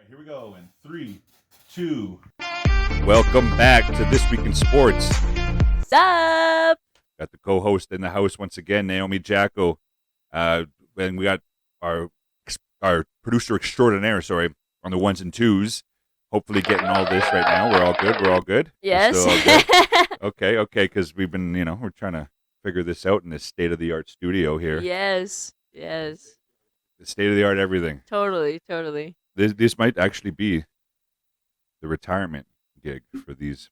Here we go in 3, 2. Welcome back to This Week in Sports. What's up? Got the co-host in the house once again, Naomi Jacko. And we got our producer extraordinaire, on the ones and twos. Hopefully getting all this right now. We're all good. Yes. We're still all good? Okay, because we've been, we're trying to figure this out in this state-of-the-art studio here. Yes. The state-of-the-art everything. Totally. This might actually be the retirement gig for these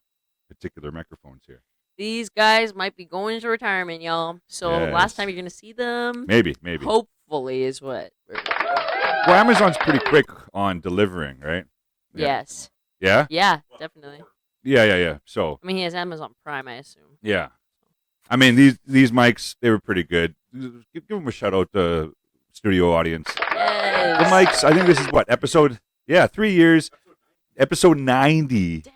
particular microphones here. These guys might be going into retirement, y'all. So Yes. last time you're going to see them. Maybe. Hopefully is what. Well, Amazon's pretty quick on delivering, right? Yes. Yeah? Yeah, definitely. Yeah. So, I mean, he has Amazon Prime, I assume. yeah. I mean, these mics, they were pretty good. Give them a shout out to studio audience. Yes. The mics, I think this is what, episode? Yeah, 3 years. Episode 90. Damn.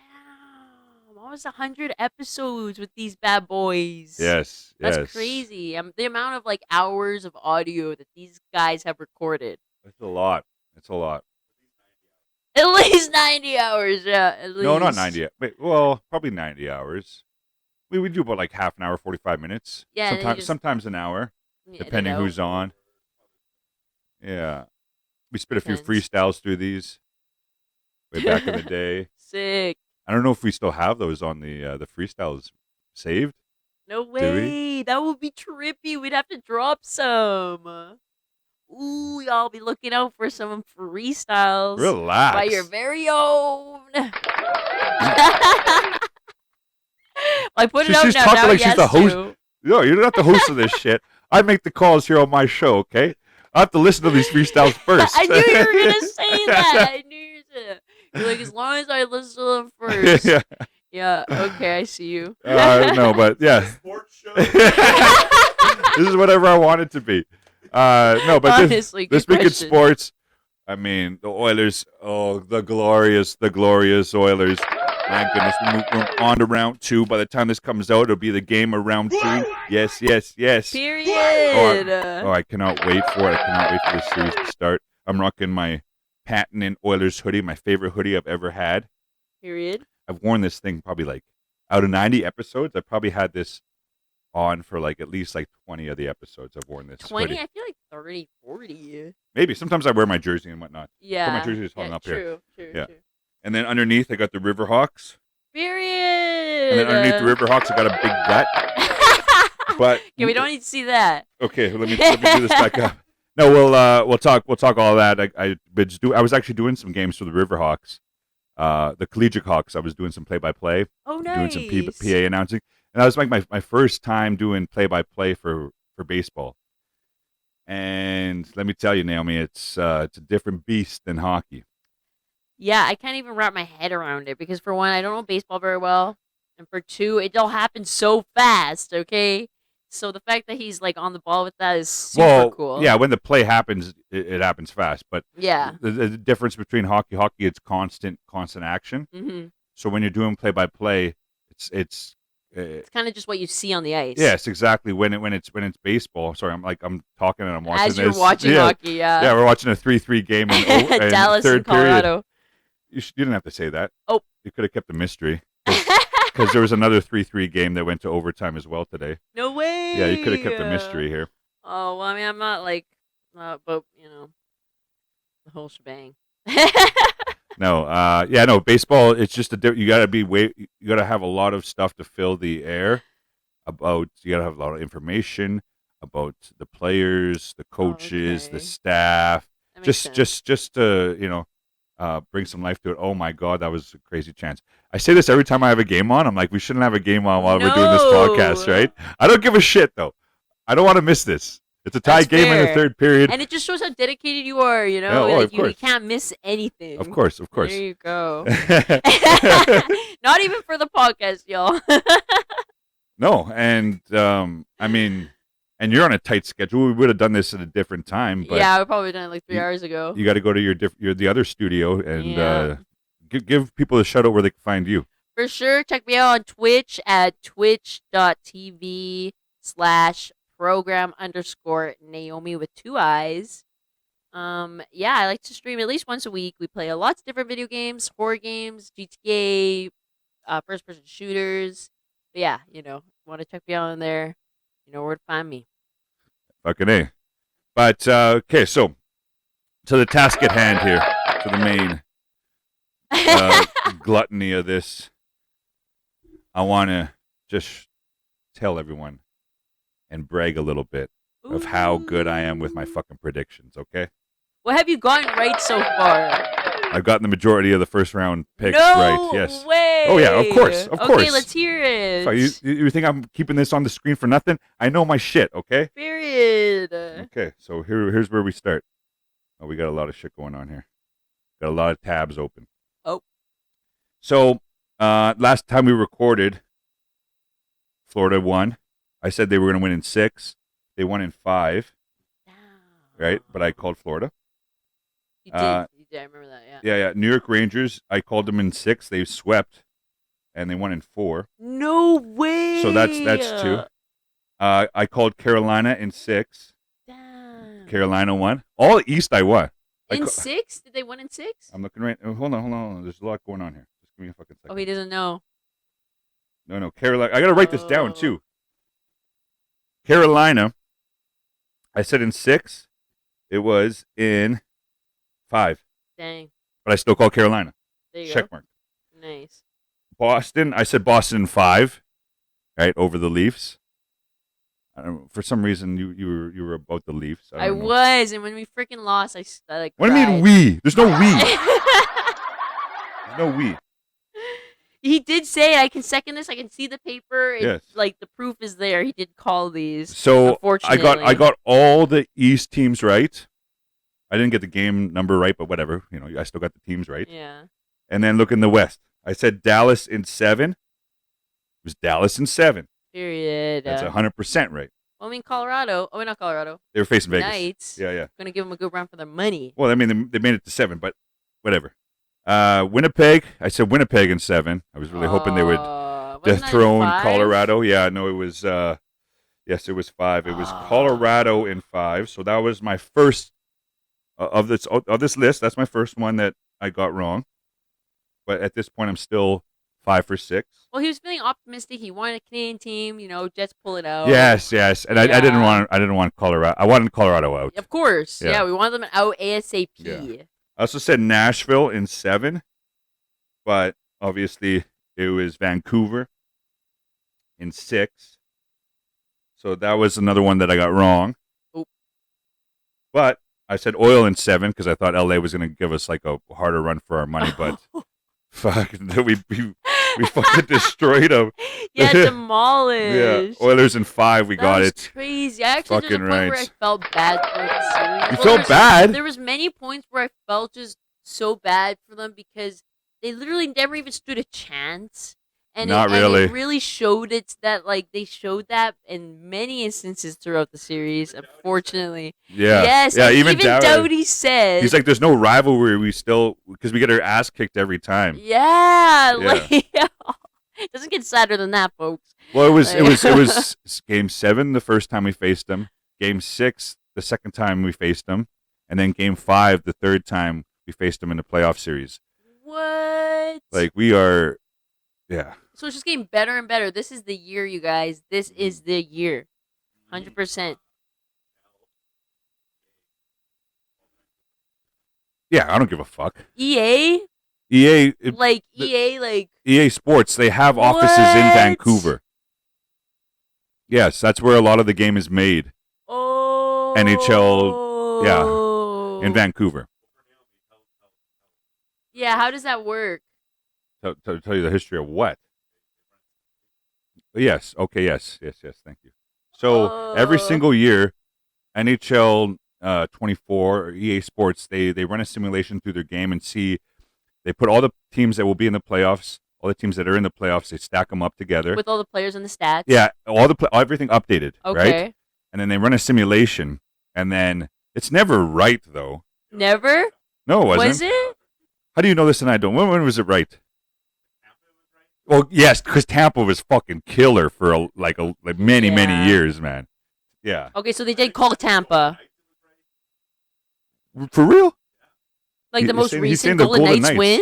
Almost 100 episodes with these bad boys. Yes. That's crazy. The amount of hours of audio that these guys have recorded. That's a lot. At least 90 hours, yeah. At least. No, not 90. Wait, well, probably 90 hours. We would do about half an hour, 45 minutes. Yeah. Sometimes an hour, depending who's on. Yeah. We spit a few freestyles through these way back in the day. Sick. I don't know if we still have those on the freestyles saved. No way. That would be trippy. We'd have to drop some. Ooh, y'all be looking out for some freestyles. Relax. By your very own. I put it out She's now. talking Now like he she's the has host. to. No, you're not the host of this shit. I make the calls here on my show, okay? I have to listen to these freestyles first. I knew you were going to say that. I knew you were going to. You're like, as long as I listen to them first. Yeah, okay, I see you. No, but yeah. Sports show. This is whatever I want it to be. No, but Honestly, this good week in question. sports, I mean, the Oilers, the glorious Oilers. My goodness, we're on to round 2. By the time this comes out, it'll be the game of round 2. Yes. Period. I cannot wait for it. I cannot wait for this series to start. I'm rocking my patent Oilers hoodie, my favorite hoodie I've ever had. Period. I've worn this thing probably out of 90 episodes. I probably had this on for at least 20 of the episodes. I've worn this 20? hoodie. I feel like 30, 40. Maybe. Sometimes I wear my jersey and whatnot. Yeah. My jersey is hung up here. True. Yeah. And then underneath, I got the Riverhawks. Period. And then underneath the Riverhawks, I got a big gut. But okay, we don't need to see that. Okay, let me do this back up. No, we'll talk all that. I was actually doing some games for the Riverhawks, the Collegiate Hawks. I was doing some play-by-play. Oh, nice. Doing some PA announcing, and that was my first time doing play-by-play for baseball. And let me tell you, Naomi, it's a different beast than hockey. Yeah, I can't even wrap my head around it because for one, I don't know baseball very well, and for two, it all happens so fast. Okay, so the fact that he's on the ball with that is super cool. Yeah, when the play happens, it happens fast. But yeah, the difference between hockey, it's constant action. Mm-hmm. So when you're doing play-by-play, it's kind of just what you see on the ice. Yes, exactly. When it's baseball. Sorry, I'm talking and I'm watching. As you're this. watching hockey, yeah. Yeah, we're watching a 3-3 game in Dallas third and Colorado. period. You didn't have to say that. Oh, you could have kept the mystery. Because there was another 3-3 game that went to overtime as well today. No way. Yeah, you could have kept the mystery here. Oh well, I mean, I'm not but the whole shebang. No, baseball. It's just you gotta have a lot of stuff to fill the air. You gotta have a lot of information about the players, the coaches, the staff. Just to bring some life to it. Oh my God, that was a crazy chance. I say this every time I have a game on. I'm like, we shouldn't have a game on while we're doing this podcast, right? I don't give a shit though. I don't want to miss this. It's a tie game in the third period. And it just shows how dedicated you are, you know? You can't miss anything. Of course. There you go. Not even for the podcast, y'all. No, and I mean, and you're on a tight schedule. We would have done this at a different time. But yeah, we probably done it 3 hours ago. You got to go to the other studio and give people a shout out where they can find you. For sure. Check me out on Twitch at twitch.tv/program_Naomi with 2 eyes. Yeah, I like to stream at least once a week. We play lots of different video games, horror games, GTA, first person shooters. But yeah, want to check me out in there, you know where to find me. Fucking A. But, okay, so to the task at hand here, to the main gluttony of this, I want to just tell everyone and brag a little bit of how good I am with my fucking predictions, okay? What have you gotten right so far? I've gotten the majority of the first round picks No right, yes. way. Oh, yeah, of course, of course. Okay, let's hear it. So you think I'm keeping this on the screen for nothing? I know my shit, okay? Period. Okay, so here's where we start. Oh, we got a lot of shit going on here. Got a lot of tabs open. Oh. So, last time we recorded, Florida won. I said they were going to win in 6. They won in 5, right? But I called Florida. You did. You did. I remember that, yeah. Yeah. New York Rangers, I called them in 6. They swept, and they won in 4. No way. So that's 2. I called Carolina in 6. Damn. Carolina won. All East I won. In 6? Did they win in 6? I'm looking right. Hold on. There's a lot going on here. Just give me a fucking second. Oh, he doesn't know. No, Carolina. I got to write this down, too. Carolina, I said in 6. It was in 5. Dang. But I still call Carolina. There you Check go. mark. Nice. Boston, I said Boston in 5, right, over the Leafs. I don't know, for some reason, you were about the Leafs. I don't know. was, and when we freaking lost, I like What do you mean we? There's no we. There's no we. He did say, I can second this. I can see the paper. Yes. Like the proof is there. He did call these. So unfortunately. I got all the East teams right. I didn't get the game number right, but whatever. I still got the teams right. Yeah. And then look in the West. I said Dallas in 7. It was Dallas in 7. Period. That's 100% right. Well, I mean, Colorado. Oh, not Colorado. They were facing Vegas. Knights. Yeah. Gonna give them a good run for their money. Well, I mean, they made it to 7, but whatever. Winnipeg. I said Winnipeg in 7. I was really hoping they would dethrone Colorado. Yeah, no, it was. Yes, it was 5. It was Colorado in 5. So that was my first of this list. That's my first one that I got wrong. But at this point, I'm still 5 for 6. Well, he was feeling optimistic. He wanted a Canadian team. Jets pull it out. Yes, and I didn't want Colorado. I wanted Colorado out. Of course, Yeah. we wanted them out ASAP. Yeah. I also said Nashville in 7, but obviously it was Vancouver in 6. So that was another one that I got wrong. Oop. But I said Oil in 7 because I thought LA was going to give us like a harder run for our money, but fuck, we fucking destroyed them. Yeah, demolished. Yeah, Oilers in 5, we got it. Crazy. I actually there's a point where I felt bad for the series. You felt bad? There was many points where I felt just so bad for them because they literally never even stood a chance. And really. It really showed it that they showed that in many instances throughout the series. Unfortunately, yeah, yes, yeah. Even Doughty said he's like, "There's no rivalry. We still because we get our ass kicked every time." Yeah. It doesn't get sadder than that, folks. Well, it was Game 7 the first time we faced them. Game 6 the second time we faced them, and then Game 5 the third time we faced them in the playoff series. What? We are. Yeah. So it's just getting better and better. This is the year, you guys. This is the year. 100%. Yeah, I don't give a fuck. EA? EA. EA Sports, they have offices in Vancouver. Yes, that's where a lot of the game is made. Oh. NHL, yeah, in Vancouver. Yeah, how does that work? To tell you the history of what? Yes. Okay. Yes. Thank you. So every single year, NHL 24 or EA Sports, they run a simulation through their game and see. They put all the teams that will be in the playoffs, all the teams that are in the playoffs. They stack them up together with all the players and the stats. Yeah, everything updated. Okay. Right? And then they run a simulation, and then it's never right though. Never? No, it wasn't. Was it? How do you know this and I don't? When was it right? Well, yes, because Tampa was fucking killer for many years, man. Yeah. Okay, so they did call Tampa. For real? Like the He's most saying- he's saying recent the Golden Golden Knights Knights. win?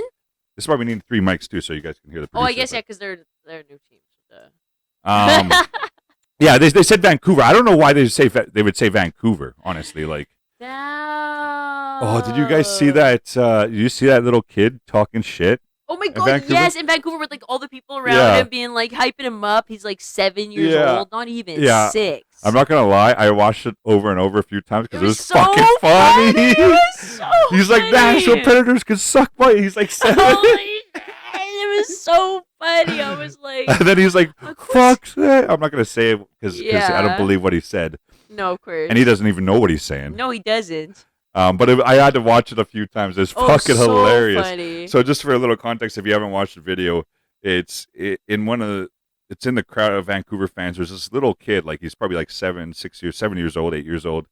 This is why we need 3 mics too, so you guys can hear the Oh, I producer, guess but- yeah, because they're a new team. Yeah, they said Vancouver. I don't know why they would say Vancouver. Honestly, like, No. did you guys see that? Did you see that little kid talking shit? Oh my in god, Vancouver? yes, in Vancouver with like all the people around Yeah. him being like hyping him up. He's like 7 years Yeah. old, not even Yeah. 6. I'm not gonna lie. I watched it over and over a few times because it was so fucking funny. It was so He's like, funny. National Predators can suck my. He's like 7. Holy shit, it was so funny. I was like, And then he's like, Of course. fuck that. I'm not gonna say it because I Yeah. don't believe what he said, no, of course. and he doesn't even know what he's saying. No, he doesn't. But I had to watch it a few times. It's fucking so hilarious. Funny. So just for a little context, if you haven't watched the video, it's in the crowd of Vancouver fans. There's this little kid, like he's probably like 7 years old, 8 years old,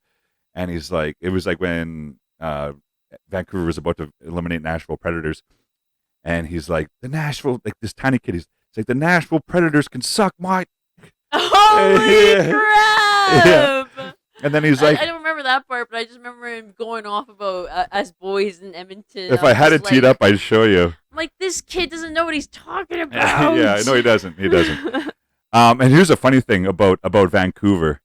and he's like, it was like when Vancouver was about to eliminate Nashville Predators, and he's like, the Nashville, like this tiny kid, he's like, the Nashville Predators can suck my. Holy Yeah. crap! Yeah. And then he's like, I don't remember that part, but I just remember him going off about us boys in Edmonton. if I had it teed up, I'd show you. I'm like, this kid doesn't know what he's talking about. Yeah, no, he doesn't. He doesn't. And here's a funny thing about Vancouver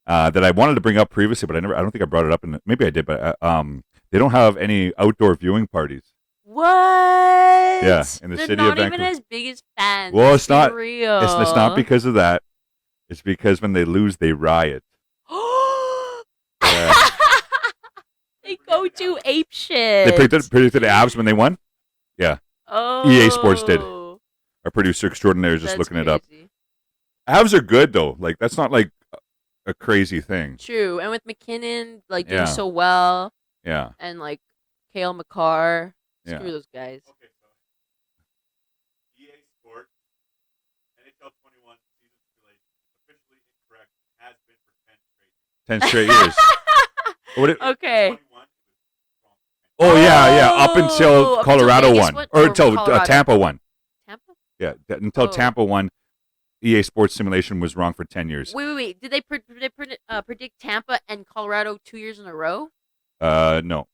that I wanted to bring up previously, but I don't think I brought it up. Maybe I did, but they don't have any outdoor viewing parties. What? Yeah, in the They're city not of even Vancouver. as big as fans. Well, it's not- Real. It's not because of that. It's because when they lose, they riot. Yeah. They go to ape shit. They predicted the Avs when they won. Oh. EA Sports did. Our producer extraordinaire is just That's looking it up. crazy. Avs are good though. Like that's not like a crazy thing. True, and with McKinnon like doing Yeah. so well, Yeah. and like Kale McCarr, Yeah. screw those guys. Okay, so EA Sports NHL 21 season simulation officially incorrect has been for 10 straight 10 straight years. What it- Okay. 21 it was wrong. Oh yeah. Up Oh, until up Colorado until Vegas won, won? or Or until Colorado? Tampa won. Tampa? Yeah, until Oh. Tampa won. EA Sports simulation was wrong for 10 years. Wait. Did they predict Tampa and Colorado 2 years in a row? No,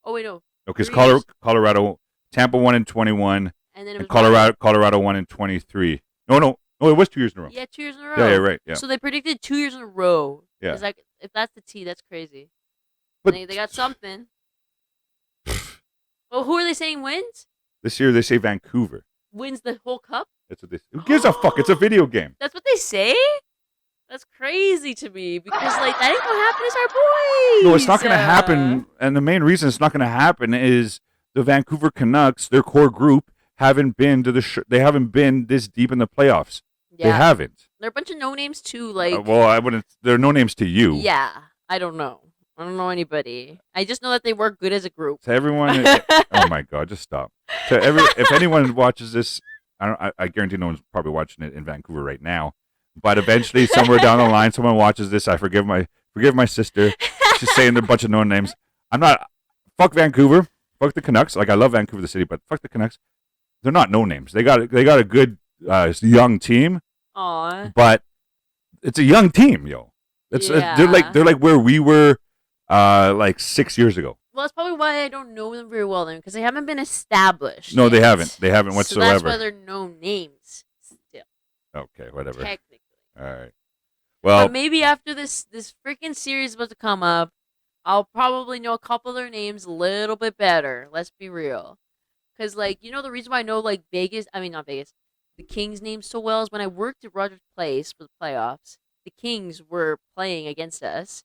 Oh wait, no. because 3 years. Colorado, Tampa won in 21, And then it was and Colorado won in 23. No, it was 2 years in a row. Yeah, 2 years in a row. Yeah, right. Yeah, So they predicted 2 years in a row. Yeah. Is that, if that's the T, that's crazy. but They got something. Well, who are they saying wins? this year they say Vancouver. Wins the whole cup? That's what they. Who gives a fuck? It's a video game. That's what they say? That's crazy to me because like that ain't gonna happen. It's our boys. No, it's not going to happen. And the main reason it's not going to happen is the Vancouver Canucks, their core group, haven't been to they haven't been this deep in the playoffs. Yeah, They haven't. they're a bunch of no names too. Like, Well, I wouldn't. There are no names to you. yeah, I don't know. I don't know anybody. I just know that they work good as a group. To everyone. Oh my God! Just stop. If anyone watches this, I guarantee no one's probably watching it in Vancouver right now. But eventually, somewhere down the line, someone watches this. I forgive my sister. She's saying a bunch of no names. I'm not. Fuck Vancouver. Fuck the Canucks. Like I love Vancouver the city, but fuck the Canucks. They're not no names. They got a good young team, Aw. but it's a young team, yo. They're like where we were like 6 years ago. Well, that's probably why I don't know them very well then, because they haven't been established. No, they yet. haven't. They haven't So whatsoever. that's why they're no names still, Okay, whatever. technically. All right. Well, But maybe after this freaking series is about to come up, I'll probably know a couple of their names a little bit better. Let's be real. Because, like, the reason why I know, like, not Vegas, the Kings name so well is when I worked at Rogers Place for the playoffs, the Kings were playing against us.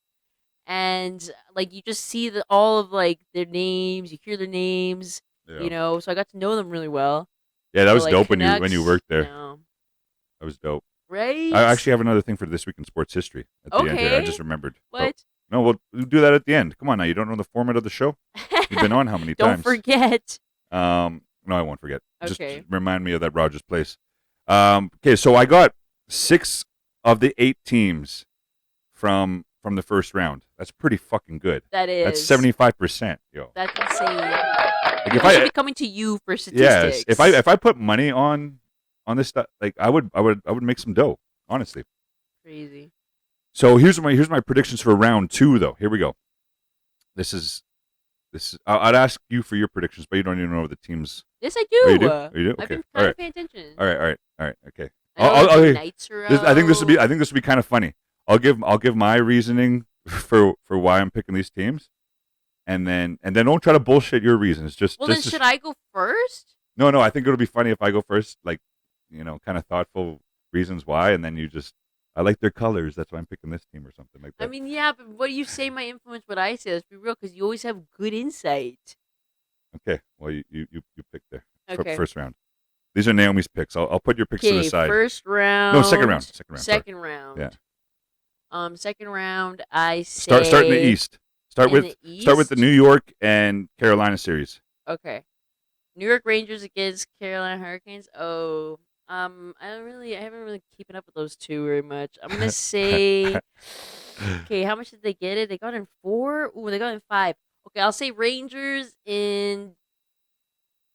And, like, you just see all of, like, their names, you hear their names, yeah. so I got to know them really well. Yeah, that So, was like, dope when Canucks, you worked there. know, That was dope. right? I actually have another thing for this week in sports history at the end here. I Okay. just remembered. What? No, we'll do that at the end. Come on now, you don't know the format of the show? You've been on how many Don't times? forget. No, I won't forget. Okay. Just remind me of that Rogers Place. Okay, so I got 6 of the 8 teams from the first round. That's pretty fucking good. That is. That's 75%, yo. That's insane. Like People should be coming to you for statistics. yes, if I put money on this stuff, like I would make some dough, honestly. Crazy. So here's my predictions for round 2 though. Here we go. This is I'd ask you for your predictions, but you don't even know the teams. Yes, I Oh, do. you do? Oh, you do? I've Okay. been All kind right. of paying attention. All right. Okay. I know I'll- the I'll- nights are I think this would be. out. I think this would be kind of funny. I'll give my reasoning for why I'm picking these teams, and then don't try to bullshit your reasons. Well, then should I go first? No. I think it'll be funny if I go first, like, kind of thoughtful reasons why, and then you just, I like their colors, that's why I'm picking this team or something like that. I mean, yeah, but what do you say my influence what I say? Let's be real, because you always have good insight. Okay, well you pick there. Okay. First round. These are Naomi's picks. I'll put your picks to the Okay, side. first round. No, second round. Sorry. Second round. Yeah. Second round. I say Start in the East. Start in with the the East? New York and Carolina series. Okay. New York Rangers against Carolina Hurricanes. Oh, I haven't really keeping up with those two very much. I'm gonna say, okay, how much did they get it? They got in 4. Ooh, they got in 5. Okay, I'll say Rangers in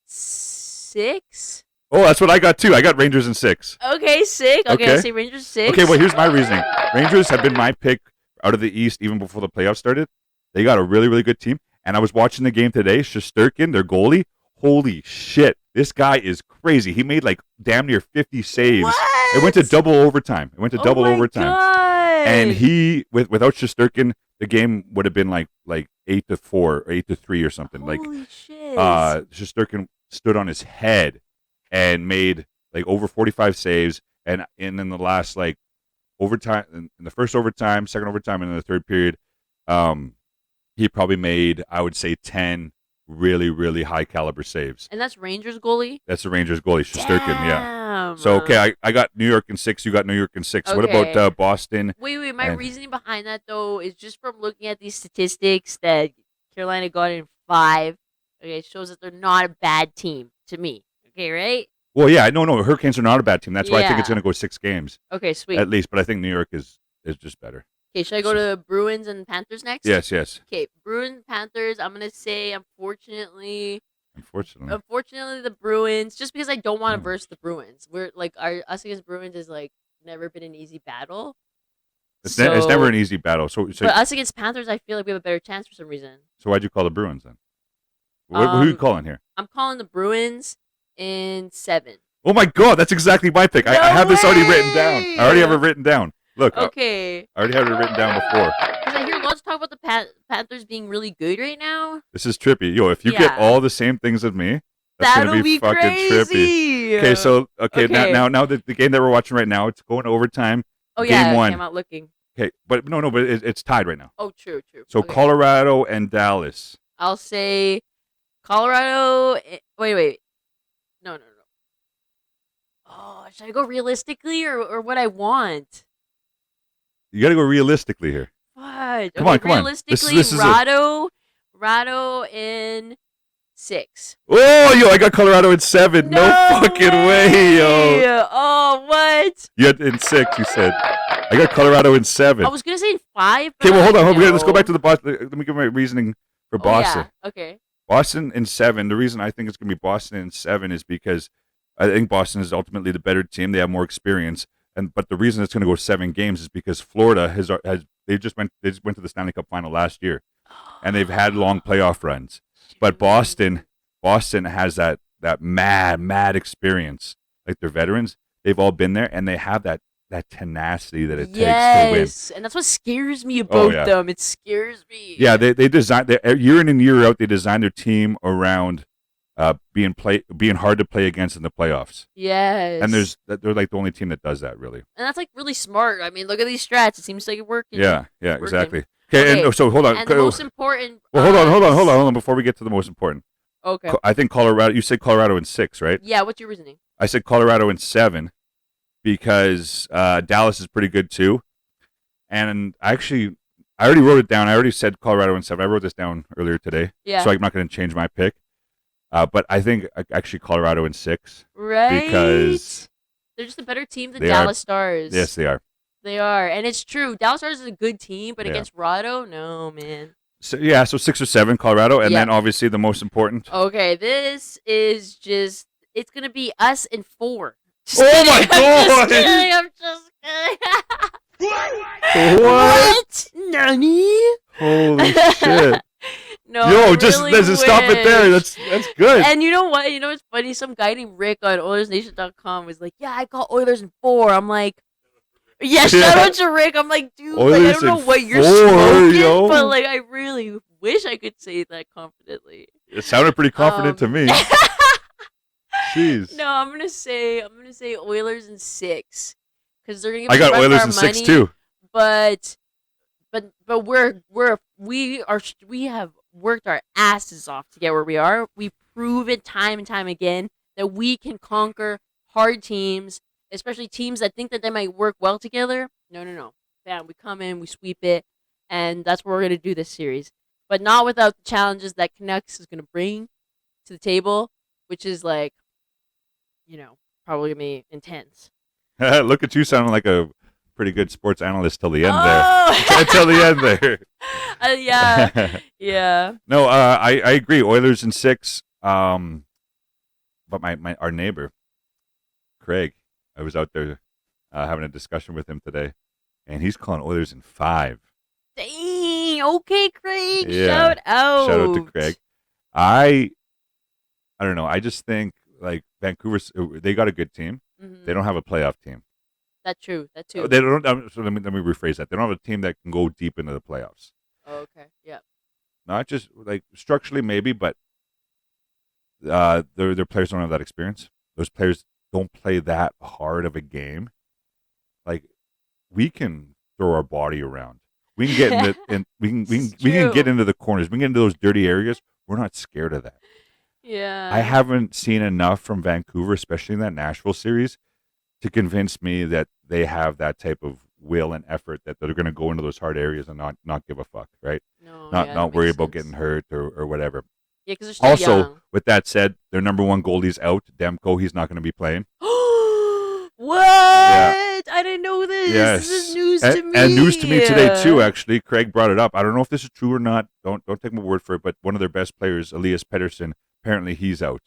6. Oh, that's what I got too. I got Rangers in 6. Okay, 6. Okay, Okay. I'll say Rangers 6. Okay, well here's my reasoning. Rangers have been my pick out of the East even before the playoffs started. They got a really, really good team. And I was watching the game today. Shesterkin, their goalie. Holy shit. This guy is crazy. He made like damn near 50 saves. What? It went to double overtime. Oh my God. And he, without Shesterkin, the game would have been like 8-4 or 8-3 or something. Holy shit. Shesterkin stood on his head and made like over 45 saves. And in the last like overtime, in the first overtime, second overtime, and in the third period, he probably made, I would say, 10 really, really high caliber saves. And that's Rangers goalie? That's the Rangers goalie, Shesterkin, yeah. Damn. So, okay, I got New York in 6. You got New York in 6. What Okay. about Boston? Wait. My and- reasoning behind that, though, is just from looking at these statistics that Carolina got in 5. Okay, it shows that they're not a bad team to me. Okay, right? Well, yeah, no, Hurricanes are not a bad team. That's why I think Yeah. it's going to go 6 games Okay, sweet. at least. But I think New York is just better. Okay, should I go to Bruins and Panthers next? Yes. Okay, Bruins, Panthers. I'm gonna say, unfortunately, the Bruins. Just because I don't want to verse the Bruins. We're like us against Bruins is like never been an easy battle. It's never an easy battle. So But us against Panthers, I feel like we have a better chance for some reason. So why'd you call the Bruins then? Who are you calling here? I'm calling the Bruins in 7. Oh my God, that's exactly my pick. I have this already written down. I already have it written down. Look, Okay. I already have it written down before. Because I hear lots talk about the Panthers being really good right now. This is trippy. Yo, if you get Yeah. all the same things as me, that's That'll gonna be fucking crazy. trippy. Okay, so Okay. now the game that we're watching right now, it's going to overtime. Oh game yeah, 1. I'm out looking. Okay, but but it's tied right now. Oh, true. So Okay. Colorado and Dallas. I'll say Colorado. Wait. No. Oh, should I go realistically or what I want? You got to go realistically here. What? Come on. Realistically, This is Rado in 6. Oh, yo, I got Colorado in 7. No fucking way, yo. Oh, what? You had in 6, you said. I got Colorado in 7. I was gonna say in 5. Okay, well, hold on. No. Let's go back to the Boston. Let me give my reasoning for Boston. Oh, yeah. Okay. Boston in 7. The reason I think it's going to be Boston in 7 is because I think Boston is ultimately the better team. They have more experience, but the reason it's going to go 7 games is because Florida has they just went to the Stanley Cup final last year, and they've had long playoff runs. But Boston has that mad experience. Like their veterans, they've all been there, and they have that tenacity that it takes to win. Yes, and that's what scares me about them. It scares me. Yeah, they design year in and year out. They design their team around being hard to play against in the playoffs. Yes, And they're like the only team that does that really. and that's like really smart. I mean, look at these strats. It seems like it's working. Yeah, Working. exactly. Okay, and so hold on. And the most important. Well, hold on. Before we get to the most important, Okay. I think Colorado. You said Colorado in 6, right? Yeah. What's your reasoning? I said Colorado in 7 because Dallas is pretty good too. And I already wrote it down. I already said Colorado in 7. I wrote this down earlier today. Yeah. So I'm not going to change my pick. But I think actually Colorado in 6. Right. Because they're just a better team than they Dallas Stars. Yes, they are. They are, and it's true. Dallas Stars is a good team, but Yeah. against Rado, no man. So 6 or 7 Colorado, and then obviously the most important. Okay, this is just. It's gonna be us in 4. Just Oh kidding, my God! I'm just kidding. What? Nani? Holy shit! No, Yo, I just really let's stop it there. wish. That's good. And you know what? You know what's funny? Some guy named Rick on OilersNation.com was like, "Yeah, I call Oilers in 4." I'm like, "Yeah, shout out to Rick." I'm like, "Dude, like, I Oilers don't know in what you're 4, smoking, yo. but like, I really wish I could say that confidently." It sounded pretty confident to me. Jeez. No, I'm gonna say Oilers in 6 because they're gonna give I us got the rest of Oilers our in 6 money, too. But we have worked our asses off to get where we are. We've proven time and time again that we can conquer hard teams, especially teams that think that they might work well together. No. Bam, we come in, we sweep it, and that's what we're gonna do this series. But not without the challenges that Canucks is gonna bring to the table, which is like, probably gonna be intense. Look at you sounding like a pretty good sports analyst till the end Oh! there. Until the end there. Yeah. No, I agree. Oilers in 6. But our neighbor, Craig, I was out there having a discussion with him today, and he's calling Oilers in 5. Dang. Okay, Craig. Yeah. Shout out. Shout out to Craig. I don't know. I just think like Vancouver, they got a good team. Mhm. They don't have a playoff team. That true. That too. They don't. So let me rephrase that. They don't have a team that can go deep into the playoffs. Oh, okay. Yeah. Not just like structurally maybe, but their players don't have that experience. Those players don't play that hard of a game. Like we can throw our body around. We can get we can get into the corners. We can get into those dirty areas. We're not scared of that. Yeah. I haven't seen enough from Vancouver, especially in that Nashville series, to convince me that they have that type of will and effort that they're going to go into those hard areas and not give a fuck, right? No. Not worry about getting hurt or whatever. Yeah, because they're still Also, young. with that said, their number one goalie's out. Demko, he's not going to be playing. What? Yeah. I didn't know this. Yes. This is news to me. And news to me today too. Actually, Craig brought it up. I don't know if this is true or not. Don't take my word for it. But one of their best players, Elias Pettersson, apparently he's out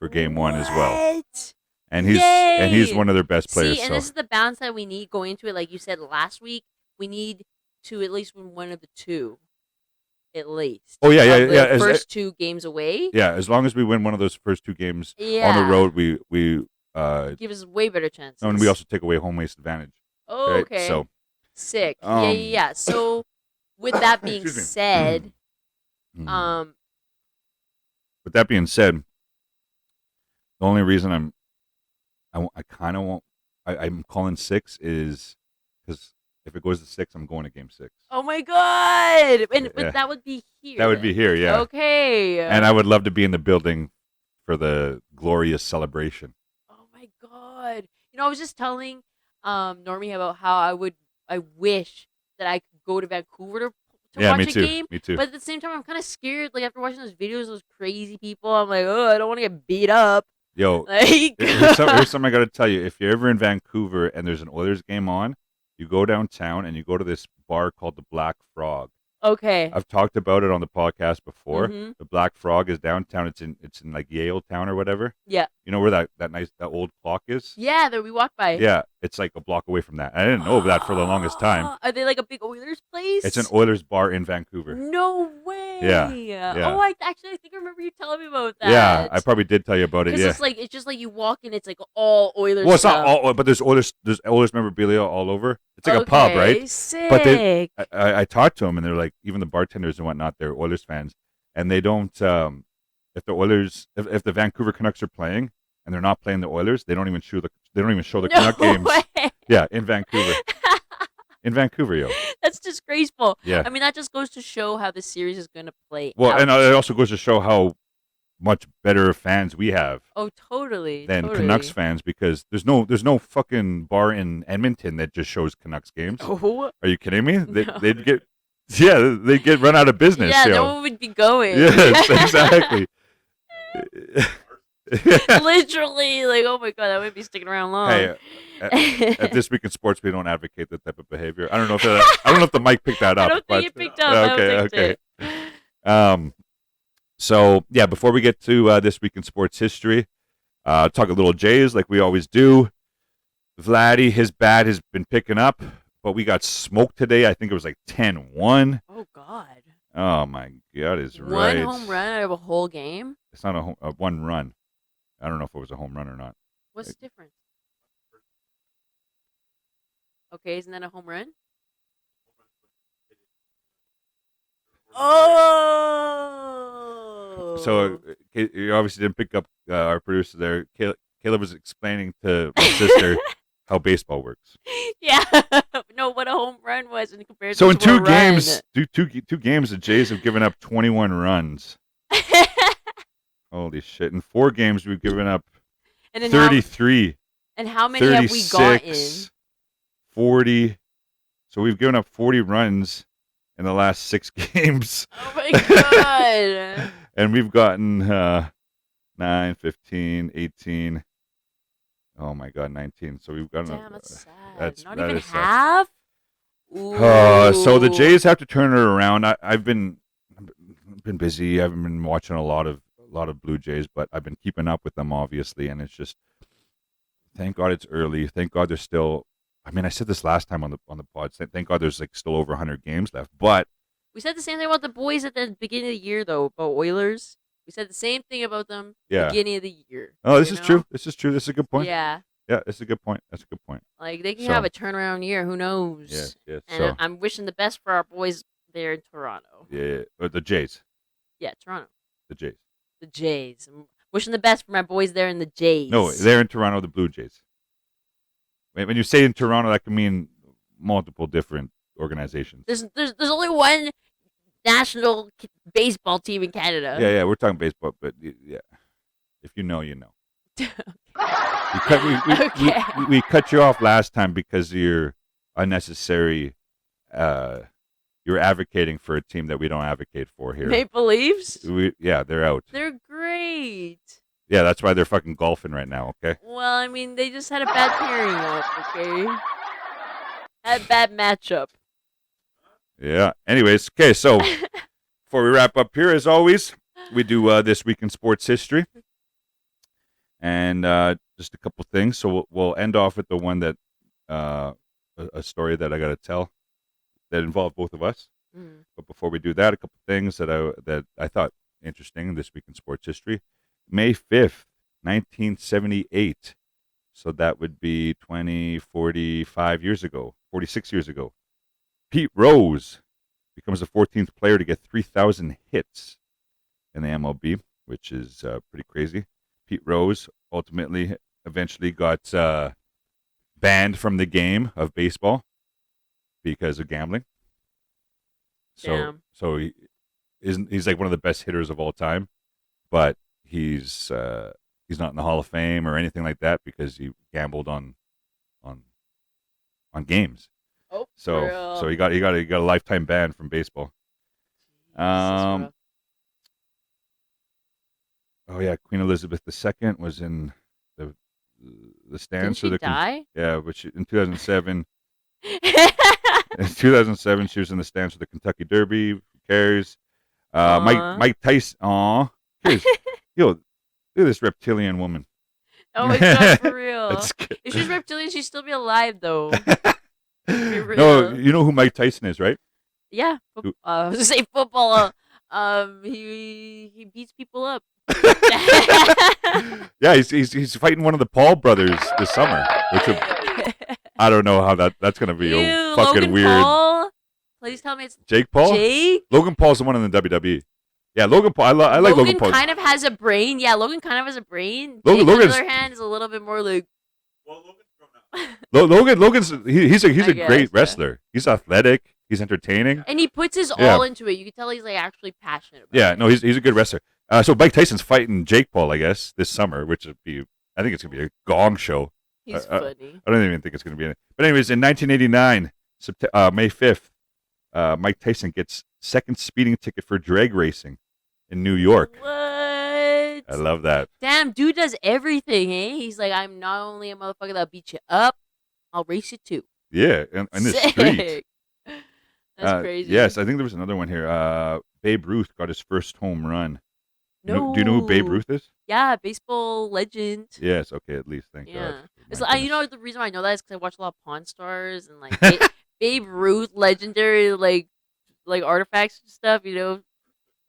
for game 1 as well. What? And Yay. he's one of their best players. See, and so. this is the balance that we need going into it. Like you said last week, we need to at least win one of the two, at least. Oh yeah. The first 2 games away. Yeah, as long as we win one of those first 2 games on the Yeah. road, we Give us way better chances. and we also take away home ice advantage. Oh, right? okay. So Sick. Yeah. So, with that being Excuse me. said, with that being said, the only reason I kind of won't I'm calling 6 is because if it goes to 6, I'm going to game 6. oh my god, Yeah. but that would be here. That would be here, yeah. Okay. And I would love to be in the building for the glorious celebration. Oh my god. I was just telling Normie about how I wish that I could go to Vancouver to Yeah, watch me a too. game. Me too. But at the same time, I'm kind of scared. Like after watching those videos, those crazy people, I'm like, oh, I don't want to get beat up. Yo, Like, here's something I got to tell you. If you're ever in Vancouver and there's an Oilers game on, you go downtown and you go to this bar called the Black Frog. okay. I've talked about it on the podcast before. Mhm. The Black Frog is downtown. It's in like Yale Town or whatever. Yeah. You know where that old clock is? Yeah, that we walked by. Yeah, it's like a block away from that. I didn't know that for the longest time. Are they like a big Oilers place? It's an Oilers bar in Vancouver. No way. Yeah. Oh, I think I remember you telling me about that. Yeah, I probably did tell you about it. Because Yeah. it's just like you walk in, it's like all Oilers. Well, it's stuff. not all, but there's Oilers memorabilia all over. It's like a pub, right? Sick. But I talked to them, and they're like, even the bartenders and whatnot, they're Oilers fans, and they don't. If the Vancouver Canucks are playing and they're not playing the Oilers, they don't even show the Canuck games. Way. Yeah, in Vancouver. In Vancouver, yo. That's disgraceful. Yeah. I mean, that just goes to show how the series is going to play. Well, out. and it also goes to show how much better fans we have Oh, totally. than totally. Canucks fans, because there's no fucking bar in Edmonton that just shows Canucks games. Oh. Are you kidding me? No. They'd get run out of business. Yeah, yo. no one would be going. Yes, exactly. Literally, like, oh my god, that would be sticking around long. Hey, at This Week in Sports, we don't advocate that type of behavior. I don't know if the mic picked that I up. don't think it picked up. I don't think it. So yeah, before we get to This Week in Sports history, talk a little Jays like we always do. Vladdy, his bat has been picking up, but we got smoked today. I think it was like 10-1. Oh god. Oh my God, is One right. home run out of a whole game? It's not a one run. I don't know if it was a home run or not. What's the difference? Okay, isn't that a home run? Oh. So you obviously didn't pick up our producer there. Caleb was explaining to my sister how baseball works. Yeah. No, what a home run was in comparison So in to a two run. games, two games, the Jays have given up 21 runs. Holy shit! In 4 games, we've given up And then 33. and how many have we gotten? 36, 40. So we've given up 40 runs in the last 6 games. Oh my God. And we've gotten 9, 15, 18. Oh my God, 19. So we've gotten Damn, that's sad. that's- Not that even is sad. half? So the Ooh. Jays have to turn it around. I've been busy. I haven't been watching a lot of Blue Jays, but I've been keeping up with them obviously, and it's just thank God it's early. Thank God there's still. I mean, I said this last time on the pod. Thank God there's like still over 100 games left. But We said the same thing about the boys at the beginning of the year, though, about Oilers. We said the same thing about them Yeah. beginning of the year. oh, this you is know? true. This is true. This is a good point. Yeah. Yeah, it's a good point. That's a good point. Like, they can So- have a turnaround year. Who knows? Yes, yes. And So I'm wishing the best for our boys there in Toronto. yeah, the Jays, Yeah, Toronto. the Jays. The Jays. I'm wishing the best for my boys there in the Jays. No, they're in Toronto. The Blue Jays. When you say in Toronto, that can mean multiple different organizations. There's only one national baseball team in Canada. Yeah, we're talking baseball, but yeah, if you know, you know. We cut you off last time because you're unnecessary. You're advocating for a team that we don't advocate for here. Maple Leafs? Yeah, they're out. They're great. Yeah, that's why they're fucking golfing right now. Okay. Well, I mean, they just had a bad pairing up, okay? Had a bad matchup. Yeah. Anyways, okay. So before we wrap up here, as always, we do this week in sports history, and just a couple things. So we'll end off with the one that a story that I got to tell that involved both of us. Mm. But before we do that, a couple things that I thought interesting this week in sports history. May 5th, 1978. So that would be 45 years ago, 46 years ago. Pete Rose becomes the 14th player to get 3,000 hits in the MLB, which is pretty crazy. Pete Rose eventually got banned from the game of baseball because of gambling. Damn. So he's like one of the best hitters of all time, but he's not in the Hall of Fame or anything like that because he gambled on games. Oh, So he got a lifetime ban from baseball. Oh yeah, Queen Elizabeth II was in the Didn't stands she for the die? yeah, but in 2007. In 2007, she was in the stands for the Kentucky Derby. Who cares? Mike Tyson. Aw. Here's, yo, look at this reptilian woman. Oh my God, for real. That's good. If she's reptilian, she'd still be alive, though. No, real. you know who Mike Tyson is, right? Yeah. Who- I was going to say football. He beats people up. Yeah, he's fighting one of the Paul brothers this summer, which I don't know how that's gonna be. Ew, Fucking Logan weird. Paul? Please tell me it's Jake Paul. Jake? Logan Paul's the one in the WWE. Yeah, Logan Paul. I like Logan Paul. kind of has a brain. Yeah, Logan kind of has a brain. Logan- Jake, on the Logan's- other hand, is a little bit more like. Well, Logan's grown up. Logan's he's a I great guess, yeah. wrestler. He's athletic. He's entertaining. And he puts his Yeah. all into it. You can tell he's like actually passionate about Yeah, it. no, he's a good wrestler. So Mike Tyson's fighting Jake Paul, I guess, this summer, which would be, I think it's gonna be a gong show. He's funny. I don't even think it's gonna be in it. But anyways, in 1989, May 5th, Mike Tyson gets second speeding ticket for drag racing in New York. What? I love that. Damn, dude does everything, eh? He's like, I'm not only a motherfucker that'll beat you up, I'll race you too. Yeah, in the Sick. street. That's crazy. Yes, I think there was another one here. Babe Ruth got his first home run. No. Do you know who Babe Ruth is? Yeah, baseball legend. Yes. Okay. At least thank Yeah. God. It's My like, you goodness. know, the reason why I know that is because I watch a lot of Pawn Stars and like Babe Ruth, legendary, like like artifacts and stuff, you know,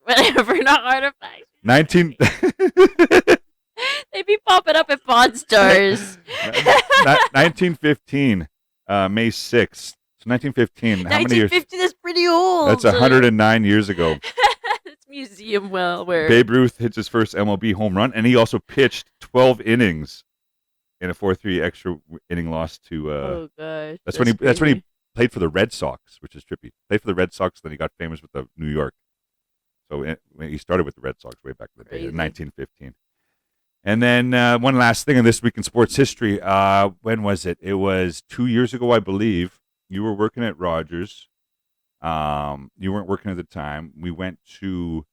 whatever, not artifacts. 19 They be popping up at Pawn Stars. 1915, May 6th. So 1915. How many years? 1950, that's pretty old. That's 109 years ago. That's museum where Babe Ruth hits his first MLB home run, and he also pitched 12 innings in a 4-3 extra inning loss to. oh gosh, That's when he played for the Red Sox, which is trippy. Played for the Red Sox, then he got famous with the New York. So when he started with the Red Sox way back in the day, in 1915. And then one last thing in this week in sports history. When was it? It was 2 years ago, I believe. You were working at Rogers. You weren't working at the time. We went to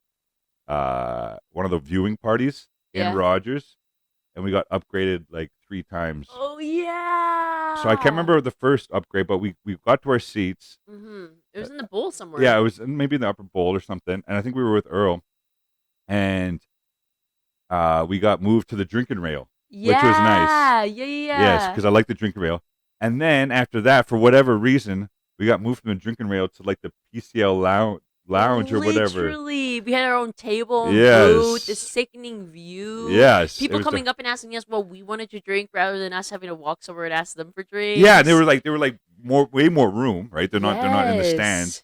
one of the viewing parties in Rogers, and we got upgraded like 3 times. Oh yeah. So I can't remember the first upgrade, but we got to our seats. Mm-hmm. It was in the bowl somewhere. Yeah, it was maybe in the upper bowl or something. And I think we were with Earl, and we got moved to the drinking rail, which was nice. Yeah. Yes, because I like the drinking rail. And then after that, for whatever reason, we got moved from the drinking rail to like the PCL lounge or whatever. Literally, we had our own table and Yes. booth, the sickening view. Yes. People coming up and asking us what we wanted to drink rather than us having to walk somewhere and ask them for drinks. Yeah, and they were like way more room, right? They're not in the stands.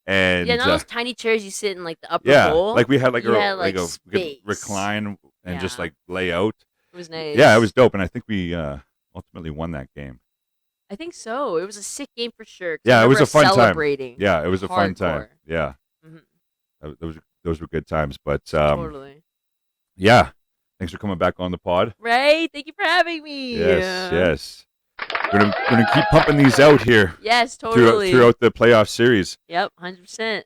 And yeah, not those tiny chairs you sit in like the upper yeah, bowl. like we had like You a had, like a we could space. recline and just Yeah. like lay out. It was nice. Yeah, it was dope, and I think we ultimately won that game. I think so. It was a sick game for sure. 'cause I Yeah, it was remember a fun time. celebrating. Yeah, it was a fun time. Hardcore. Yeah, Mhm. those were good times. But Totally. yeah, thanks for coming back on the pod. Right? Thank you for having me. Yes. We're gonna keep pumping these out here Yes, totally. throughout the playoff series. Yep, 100%.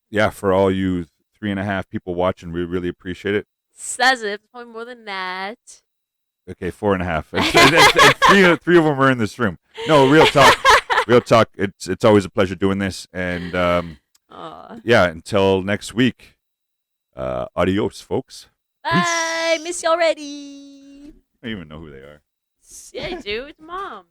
Yeah, for all you 3.5 people watching, we really appreciate it. Says it. It's probably more than that. Okay, 4.5. And three of them are in this room. No, real talk. Real talk. It's always a pleasure doing this, and yeah. Until next week. Adios, folks. Bye. Miss you already. I don't even know who they are. Yeah, I do. It's mom.